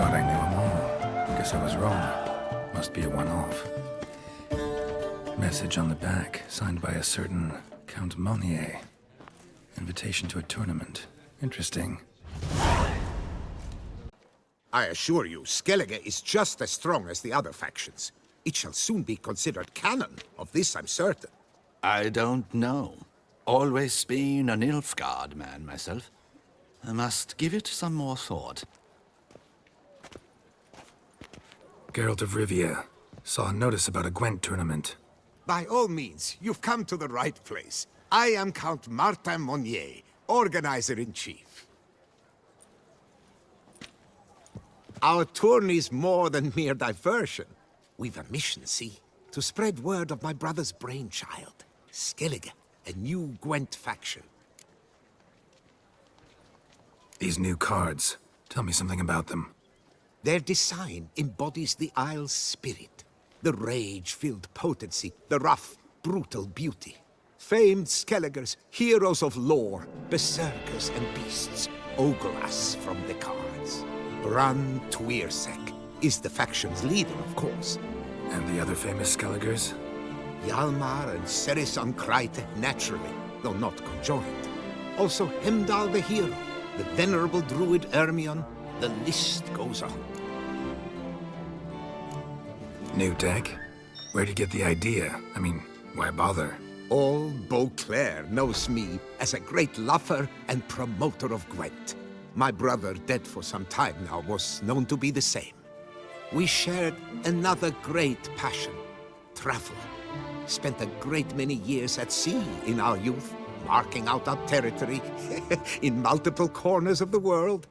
Thought I knew them all. Guess I was wrong. Must be a one-off. Message on the back, signed by a certain Count Monnier. Invitation to a tournament. Interesting. I assure you, Skellige is just as strong as the other factions. It shall soon be considered canon. Of this I'm certain. I don't know. Always been a Nilfgaard man myself. I must give it some more thought. Geralt of Rivia. Saw a notice about a Gwent tournament. By all means, you've come to the right place. I am Count Martin Monnier, Organizer-in-Chief. Our tourney's more than mere diversion. We've a mission, see? To spread word of my brother's brainchild, Skellige, a new Gwent faction. These new cards. Tell me something about them. Their design embodies the Isle's spirit. The rage-filled potency, the rough, brutal beauty. Famed Skelligers, heroes of lore, berserkers and beasts, ogle us from the cards. Bran Tweersek is the faction's leader, of course. And the other famous Skelligers? Hjalmar and Serisan Kreite, naturally, though not conjoined. Also Hemdall the hero, the venerable druid Ermion, the list goes on. New deck? Where'd you get the idea? I mean, why bother? All Beauclair knows me as a great lover and promoter of Gwent. My brother, dead for some time now, was known to be the same. We shared another great passion, travel. Spent a great many years at sea in our youth, marking out our territory in multiple corners of the world.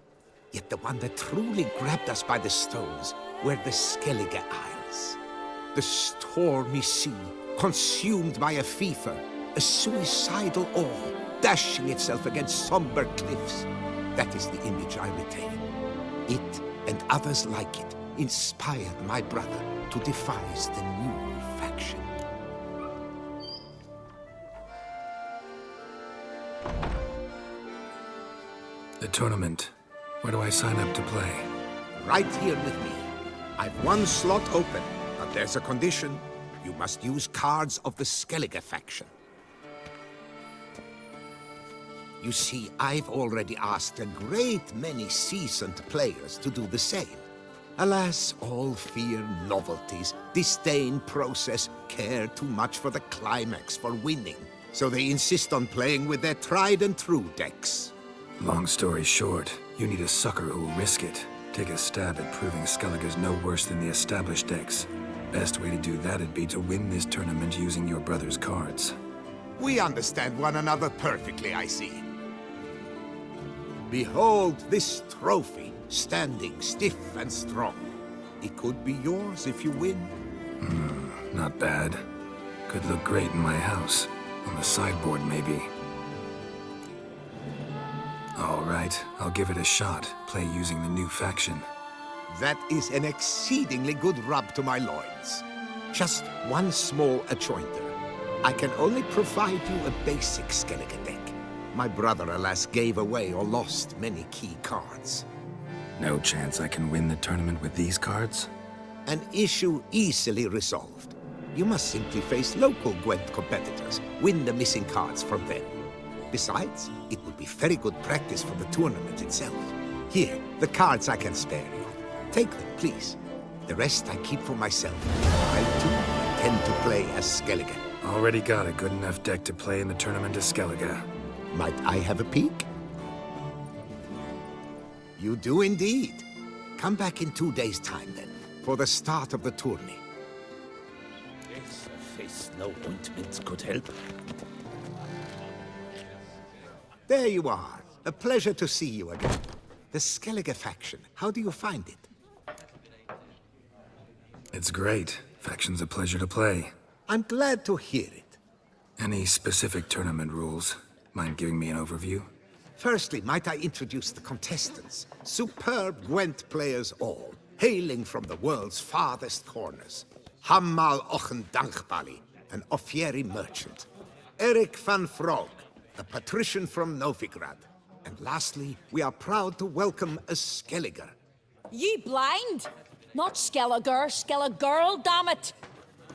Yet the one that truly grabbed us by the stones were the Skellige Isles. The stormy sea, consumed by a fever, a suicidal awe, dashing itself against somber cliffs. That is the image I retain. It, and others like it, inspired my brother to devise the new faction. The tournament. Where do I sign up to play? Right here with me. I've one slot open, but there's a condition. You must use cards of the Skellige faction. You see, I've already asked a great many seasoned players to do the same. Alas, all fear novelties, disdain process, care too much for the climax, for winning. So they insist on playing with their tried and true decks. Long story short, you need a sucker who'll risk it. Take a stab at proving Skellige's no worse than the established decks. Best way to do that'd be to win this tournament using your brother's cards. We understand one another perfectly, I see. Behold this trophy, standing stiff and strong. It could be yours if you win. Not bad. Could look great in my house. On the sideboard, maybe. All right, I'll give it a shot. Play using the new faction. That is an exceedingly good rub to my loins. Just one small acjointer. I can only provide you a basic Skellige deck. My brother, alas, gave away or lost many key cards. No chance I can win the tournament with these cards? An issue easily resolved. You must simply face local Gwent competitors, win the missing cards from them. Besides, it would be very good practice for the tournament itself. Here, the cards I can spare you. Take them, please. The rest I keep for myself. I, too, intend to play as Skellige. Already got a good enough deck to play in the tournament as Skellige. Might I have a peek? You do indeed. Come back in 2 days' time, then, for the start of the tourney. Yes, a face no ointment could help. There you are. A pleasure to see you again. The Skellige faction, how do you find it? It's great. Faction's a pleasure to play. I'm glad to hear it. Any specific tournament rules? Mind giving me an overview? Firstly, might I introduce the contestants? Superb Gwent players all, hailing from the world's farthest corners. Hammal Ochen Dankbali, an Offieri merchant. Eric van Frog, a patrician from Novigrad. And lastly, we are proud to welcome a Skelliger. You blind? Not Skellige, Skellige, damn it!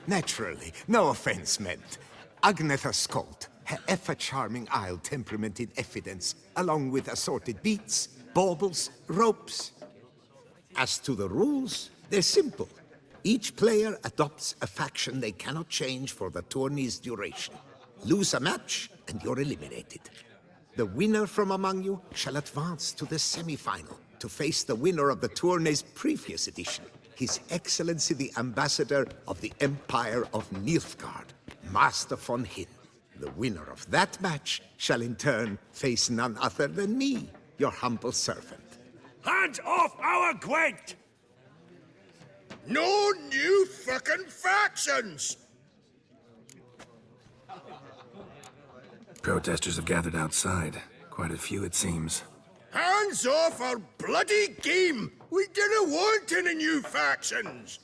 Naturally, no offense meant. Agnetha Skolt, her ever-charming Isle temperament in evidence, along with assorted beats, baubles, ropes. As to the rules, they're simple. Each player adopts a faction they cannot change for the tourney's duration. Lose a match, and you're eliminated. The winner from among you shall advance to the semi-final to face the winner of the tourney's previous edition, His Excellency the Ambassador of the Empire of Nilfgaard, Master von Hin. The winner of that match shall in turn face none other than me, your humble servant. Hands off our Gwent! No new fucking factions! Protesters have gathered outside. Quite a few, it seems. Hands off our bloody game! We didn't want any new factions!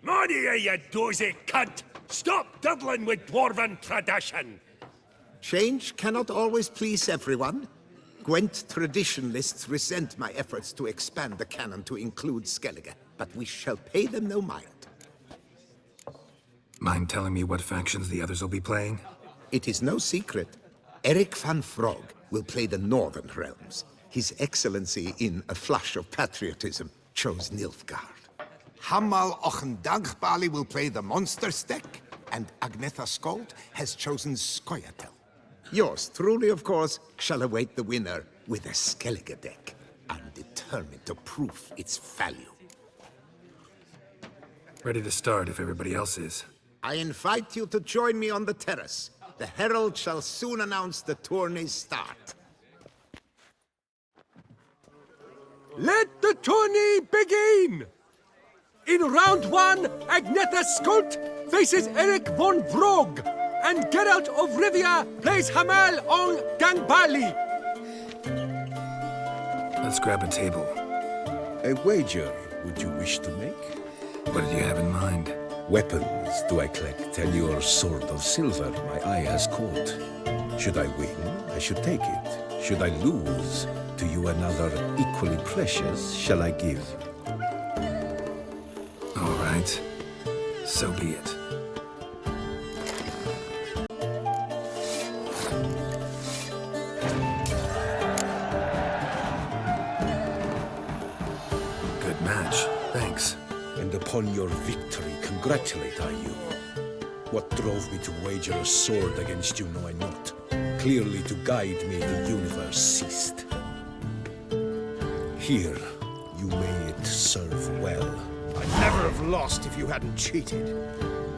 Money, you dozy cunt! Stop diddling with dwarven tradition! Change cannot always please everyone. Gwent traditionalists resent my efforts to expand the canon to include Skellige, but we shall pay them no mind. Mind telling me what factions the others will be playing? It is no secret. Eric van Frog will play the Northern Realms. His Excellency, in a flush of patriotism, chose Nilfgaard. Hamal Ochendagbali will play the Monsters deck, and Agnetha Skolt has chosen Scoia'tael. Yours truly, of course, shall await the winner with a Skellige deck. I'm determined to prove its value. Ready to start if everybody else is. I invite you to join me on the terrace. The herald shall soon announce the tourney's start. Let the tourney begin! In round one, Agnetha Skolt faces Eric von Vrog, and Geralt of Rivia plays Hamal on Gangbali. Let's grab a table. A wager would you wish to make? What did you have in mind? Weapons do I collect, and your sword of silver my eye has caught. Should I win, I should take it. Should I lose, to you another equally precious shall I give. All right. So be it. Good match. Thanks. And upon your victory congratulate I you. What drove me to wager a sword against you know I not. Clearly to guide me the universe ceased. Here, you may it serve well. I'd never have lost if you hadn't cheated.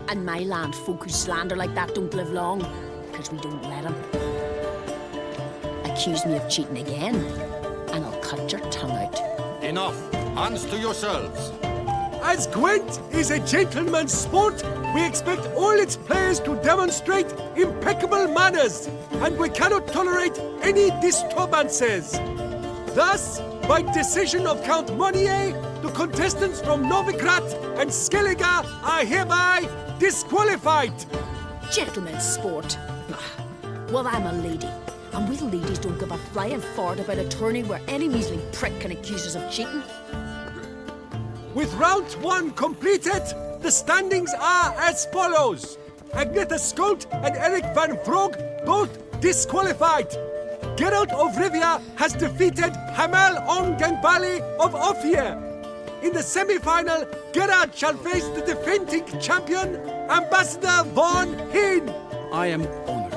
And my land folk who slander like that don't live long, because we don't let them. Accuse me of cheating again, and I'll cut your tongue out. Enough! Hands to yourselves! As Gwent is a gentleman's sport, we expect all its players to demonstrate impeccable manners, and we cannot tolerate any disturbances. Thus, by decision of Count Monnier, the contestants from Novigrad and Skellige are hereby disqualified. Gentlemen's sport. Well, I'm a lady, and we ladies don't give a flying fart about a tourney where any measly prick can accuse us of cheating. With round one completed, the standings are as follows. Agnetha Skolt and Eric van Vrog both disqualified. Geralt of Rivia has defeated Hamal on Gangbali of Ophir. In the semi-final, Geralt shall face the defending champion, Ambassador von Hin. I am honored.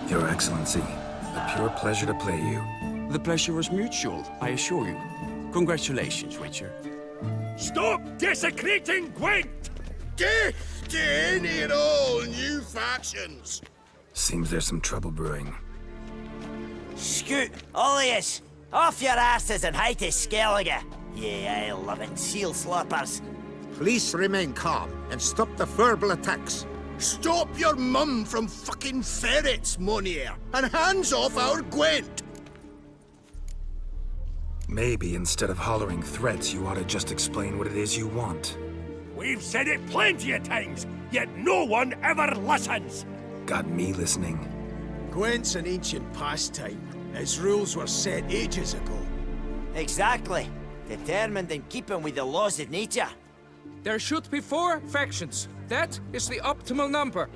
Your Excellency, a pure pleasure to play you. The pleasure was mutual, I assure you. Congratulations, Witcher. Stop desecrating Gwent! Death to any and all new factions! Seems there's some trouble brewing. Scoot, all of yous! Off your asses and hide to Skellige, ye ale-loving seal slurpers. Please remain calm and stop the verbal attacks. Stop your mum from fucking ferrets, Monnier, and hands off our Gwent! Maybe instead of hollering threats, you ought to just explain what it is you want. We've said it plenty of times. yet no one ever listens. Got me listening. Gwent's an ancient pastime. Its rules were set ages ago. Exactly. Determined in keeping with the laws of nature. There should be 4 factions. That is the optimal number.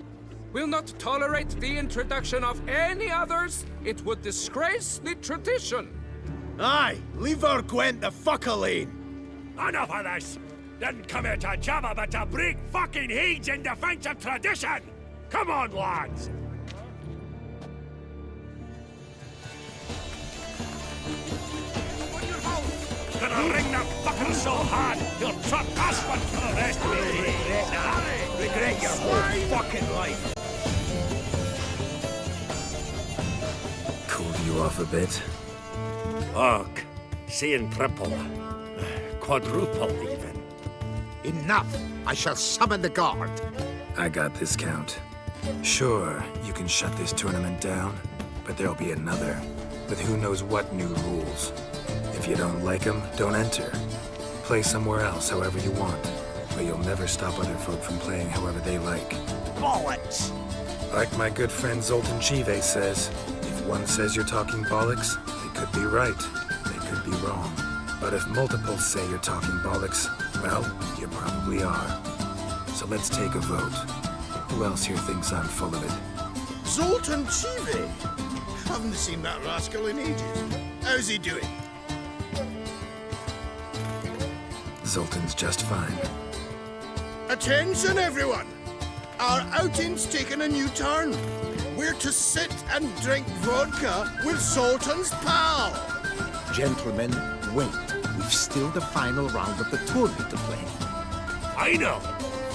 Will not tolerate the introduction of any others. It would disgrace the tradition. Aye, leave our Gwent the fuck alone. Enough of this! Didn't come here to jabber but to break fucking heads in defense of tradition! Come on, lads! Gonna ring the fucker so hard, he'll truck us one for the rest of his days. Regret your whole fucking life. Cooled you off a bit? Fuck. Seeing triple. Quadruple, even. Enough! I shall summon the guard. I got this, Count. Sure, you can shut this tournament down, but there'll be another, with who knows what new rules. If you don't like them, don't enter. Play somewhere else however you want, but you'll never stop other folk from playing however they like. Bollocks! Like my good friend Zoltan Chive says, if one says you're talking bollocks, they could be right, they could be wrong. But if multiples say you're talking bollocks, well, you probably are. So let's take a vote. Who else here thinks I'm full of it? Zoltan Chive? Haven't seen that rascal in ages. How's he doing? Zoltan's just fine. Attention, everyone! Our outing's taken a new turn. We're to sit and drink vodka with Zoltan's pal. Gentlemen, wait. We've still the final round of the tournament to play. Final?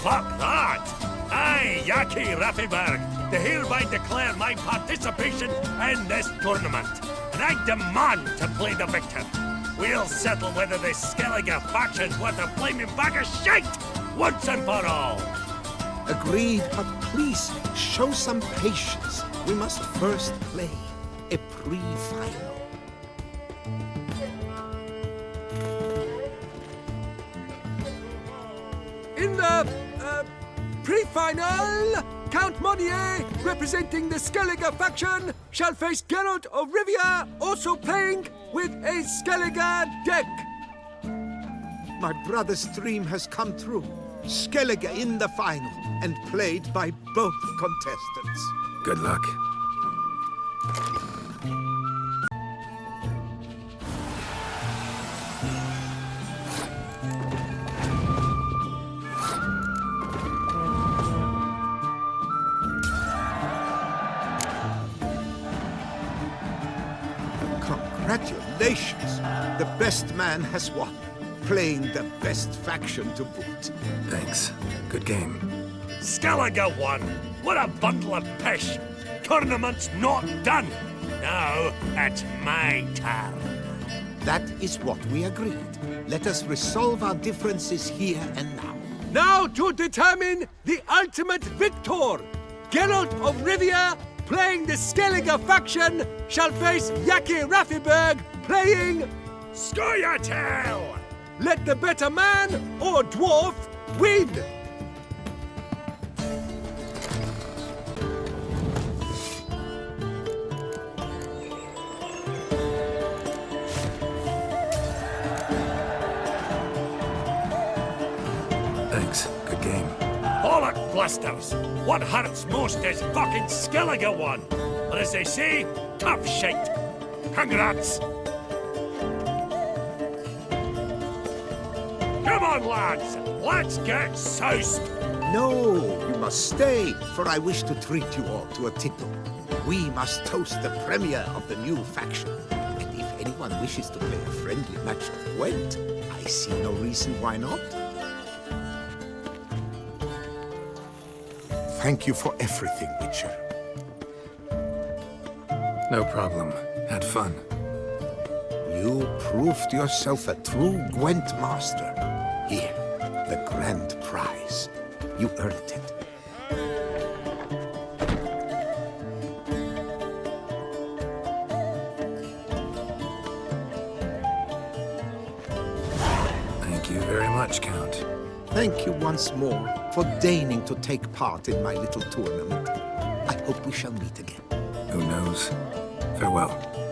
Fuck that! I, Yaki Raffiberg, do hereby declare my participation in this tournament. And I demand to play the victor. We'll settle whether this Skellige faction's worth a flaming bag of shite once and for all. Agreed, but please, show some patience. We must first play a pre-final. In the pre-final, Count Monnier, representing the Skellige faction, shall face Geralt of Rivia, also playing with a Skellige deck. My brother's dream has come true. Skellige in the final, and played by both contestants. Good luck. Congratulations! The best man has won, playing the best faction to boot. Thanks. Good game. Skellige won! What a bundle of pish! Tournament's not done! Now it's my turn. That is what we agreed. Let us resolve our differences here and now. Now to determine the ultimate victor. Geralt of Rivia, playing the Skellige faction, shall face Yaki Raffiberg, playing Scoia'tael! Let the better man or dwarf win. Thanks. Good game. Bollock blisters! What hurts most is fucking Skellige won! But as they say, tough shite! Congrats! Come on, lads! Let's get soused! No, you must stay, for I wish to treat you all to a tickle. We must toast the premier of the new faction. And if anyone wishes to play a friendly match of Gwent, I see no reason why not. Thank you for everything, Witcher. No problem. Had fun. You proved yourself a true Gwent master. Here, the grand prize. You earned it. Thank you very much, Count. Thank you once more for deigning to take part in my little tournament. I hope we shall meet again. Who knows? Farewell.